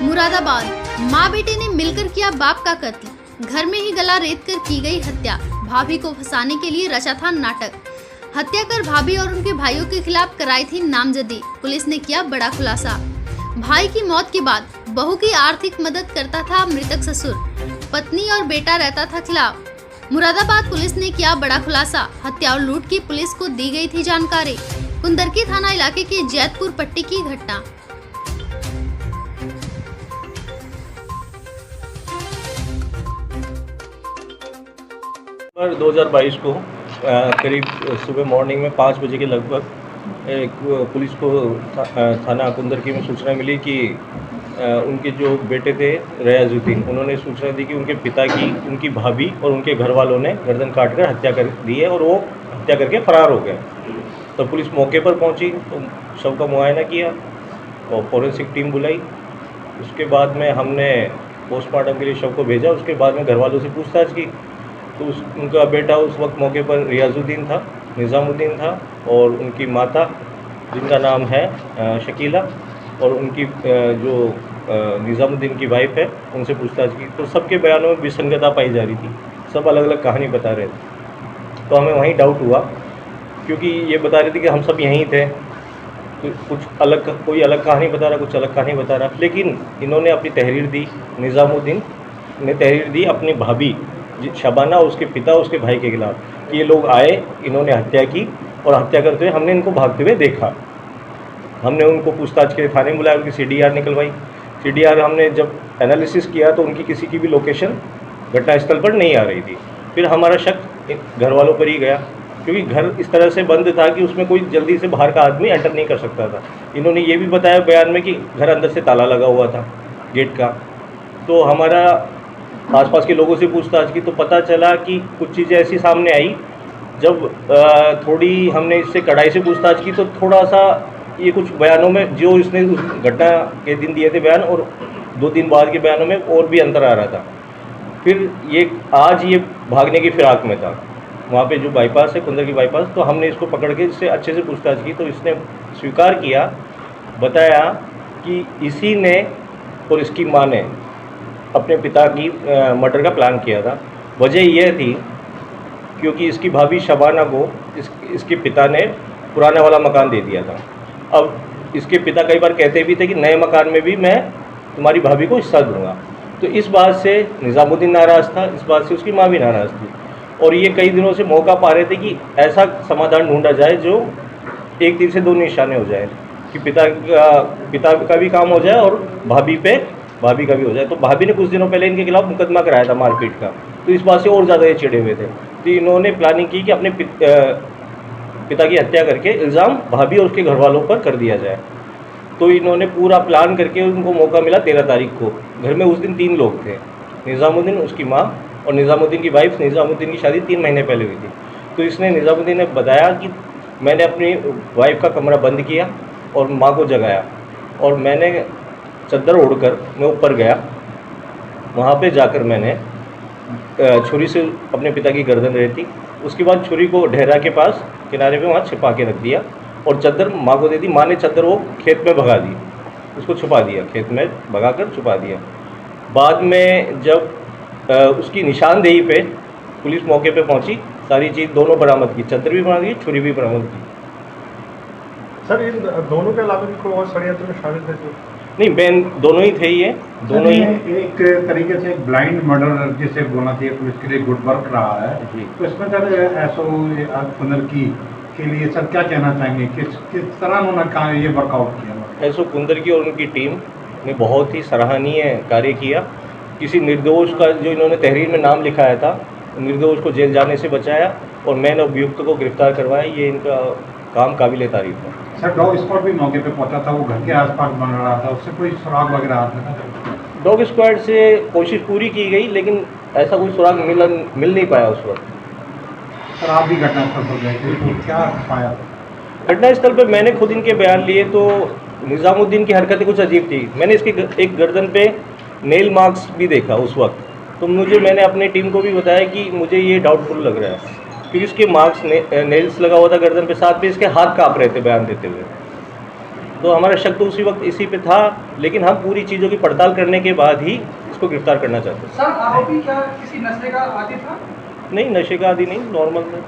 मुरादाबाद माँ बेटे ने मिलकर किया बाप का कत्ल। घर में ही गला रेत कर की गई हत्या। भाभी को फंसाने के लिए रचा था नाटक। हत्या कर भाभी और उनके भाइयों के खिलाफ कराई थी नामजदी। पुलिस ने किया बड़ा खुलासा। भाई की मौत के बाद बहू की आर्थिक मदद करता था मृतक ससुर। पत्नी और बेटा रहता था खिलाफ। मुरादाबाद पुलिस ने किया बड़ा खुलासा। हत्या और लूट की पुलिस को दी गई थी जानकारी। कुंदरकी थाना इलाके के जैतपुर पट्टी की घटना। 2022 को करीब सुबह मॉर्निंग में 5 बजे के लगभग एक पुलिस को थाना कुंदरकी में सूचना मिली कि उनके जो बेटे थे रियाजुद्दीन, उन्होंने सूचना दी कि उनके पिता की, उनकी भाभी और उनके घर वालों ने गर्दन काटकर हत्या कर दी है और वो हत्या करके फरार हो गए। तो पुलिस मौके पर पहुंची, तो शव का मुआयना किया और फॉरेंसिक टीम बुलाई। उसके बाद में हमने पोस्टमार्टम के लिए शव को भेजा। उसके बाद में घर वालों से पूछताछ की तो उनका बेटा उस वक्त मौके पर रियाजुद्दीन था, निज़ामुद्दीन था और उनकी माता जिनका नाम है शकीला और उनकी जो निज़ामुद्दीन की वाइफ है, उनसे पूछताछ की तो सबके बयानों में विसंगतता पाई जा रही थी। सब अलग अलग कहानी बता रहे थे। तो हमें वहीं डाउट हुआ, क्योंकि ये बता रहे थे कि हम सब यहीं थे, तो कुछ अलग, कोई अलग कहानी बता रहा, कुछ अलग कहानी बता रहा। लेकिन इन्होंने अपनी तहरीर दी, निज़ामुद्दीन ने तहरीर दी अपनी भाभी शबाना और उसके पिता, उसके भाई के खिलाफ कि ये लोग आए, इन्होंने हत्या की और हत्या करते हुए हमने इनको भागते हुए देखा। हमने उनको पूछताछ के लिए थाने में बुलाया, उनकी CDR निकलवाई। CDR हमने जब एनालिसिस किया तो उनकी किसी की भी लोकेशन घटनास्थल पर नहीं आ रही थी। फिर हमारा शक घर वालों पर ही गया, क्योंकि घर इस तरह से बंद था कि उसमें कोई जल्दी से बाहर का आदमी एंटर नहीं कर सकता था। इन्होंने ये भी बताया बयान में कि घर अंदर से ताला लगा हुआ था गेट का। तो हमारा आसपास के लोगों से पूछताछ की तो पता चला कि कुछ चीज़ें ऐसी सामने आई। जब थोड़ी हमने इससे कड़ाई से पूछताछ की तो थोड़ा सा ये कुछ बयानों में, जो इसने उस घटना के दिन दिए थे बयान और 2 दिन बाद के बयानों में और भी अंतर आ रहा था। फिर ये आज ये भागने की फिराक में था, वहाँ पे जो बाईपास है कुंदरकी बाईपास। तो हमने इसको पकड़ के इससे अच्छे से पूछताछ की तो इसने स्वीकार किया, बताया कि इसी ने और इसकी माँ ने अपने पिता की मर्डर का प्लान किया था। वजह यह थी क्योंकि इसकी भाभी शबाना को इसके पिता ने पुराने वाला मकान दे दिया था। अब इसके पिता कई बार कहते भी थे कि नए मकान में भी मैं तुम्हारी भाभी को हिस्सा दूंगा। तो इस बात से निज़ामुद्दीन नाराज़ था, इस बात से उसकी माँ भी नाराज़ थी और ये कई दिनों से मौका पा रहे थे कि ऐसा समाधान ढूंढा जाए जो एक तीर से 2 निशाने हो जाए, कि पिता का भी काम हो जाए और भाभी का भी हो जाए। तो भाभी ने कुछ दिनों पहले इनके खिलाफ मुकदमा कराया था मारपीट का, तो इस बात से और ज़्यादा ये चिढ़े हुए थे। तो इन्होंने प्लानिंग की कि अपने पिता की हत्या करके इल्ज़ाम भाभी और उसके घर वालों पर कर दिया जाए। तो इन्होंने पूरा प्लान करके, उनको मौका मिला 13 तारीख को। घर में उस दिन 3 लोग थे, निज़ामुद्दीन, उसकी माँ और निज़ामुद्दीन की वाइफ। निज़ामुद्दीन की शादी 3 महीने पहले हुई थी। तो इसने निज़ामुद्दीन ने बताया कि मैंने अपनी वाइफ का कमरा बंद किया और माँ को जगाया और मैंने चद्दर ओढ़कर मैं ऊपर गया। वहाँ पे जाकर मैंने छुरी से अपने पिता की गर्दन रेती। उसके बाद छुरी को ढेरा के पास किनारे पे वहाँ छिपा के रख दिया और चद्दर माँ को दे दी। माँ ने चद्दर वो खेत में भगा दी, उसको छुपा दिया, खेत में भगाकर छुपा दिया। बाद में जब उसकी निशानदेही पे पुलिस मौके पे पहुँची, सारी चीज़ दोनों बरामद की, चद्दर भी बरामद की, छुरी भी बरामद की। सर, इन दोनों के अलावा भी कोई और षड्यंत्र में शामिल थे? नहीं, बैन दोनों ही थे, ये दोनों ही। एक तरीके से ब्लाइंड मर्डर जिसे बोलना चाहिए, पुलिस के लिए गुड वर्क रहा है। तो इसमें सर एसओ कुंदरकी के लिए सर क्या कहना चाहेंगे, किस तरह उन्होंने ये वर्कआउट किया? एसओ कुंदरकी और उनकी टीम ने बहुत ही सराहनीय कार्य किया। किसी निर्दोष का, जो इन्होंने तहरीर में नाम लिखाया था, निर्दोष को जेल जाने से बचाया और मैंने अभियुक्त को गिरफ्तार करवाया। ये इनका काम काबिल तारीफ है। सर, डॉग स्क्वाड भी मौके पे पहुंचा था, वो घर के आसपास बन रहा था, उससे कोई सुराग वगैरह आता था? डॉग स्क्वाड से कोशिश पूरी की गई लेकिन ऐसा कोई सुराग मिल नहीं पाया उस वक्त। सर, आप भी घटनास्थल पर गए थे, तो क्या पाया? घटनास्थल पर मैंने खुद इनके बयान लिए तो निज़ामुद्दीन की हरकतें कुछ अजीब थी। मैंने इसके एक गर्दन पे नेल मार्क्स भी देखा उस वक्त। तो मैंने अपनी टीम को भी बताया कि मुझे ये डाउटफुल लग रहा है, क्योंकि इसके मार्क्स नेल्स लगा हुआ था गर्दन पे, साथ में इसके हाथ काँप रहे थे बयान देते हुए। तो हमारा शक तो उसी वक्त इसी पे था, लेकिन हम पूरी चीज़ों की पड़ताल करने के बाद ही इसको गिरफ्तार करना चाहते हैं। सर आरोपी क्या किसी नशे का आदी था? नहीं, नशे का आदि नहीं, नॉर्मल था।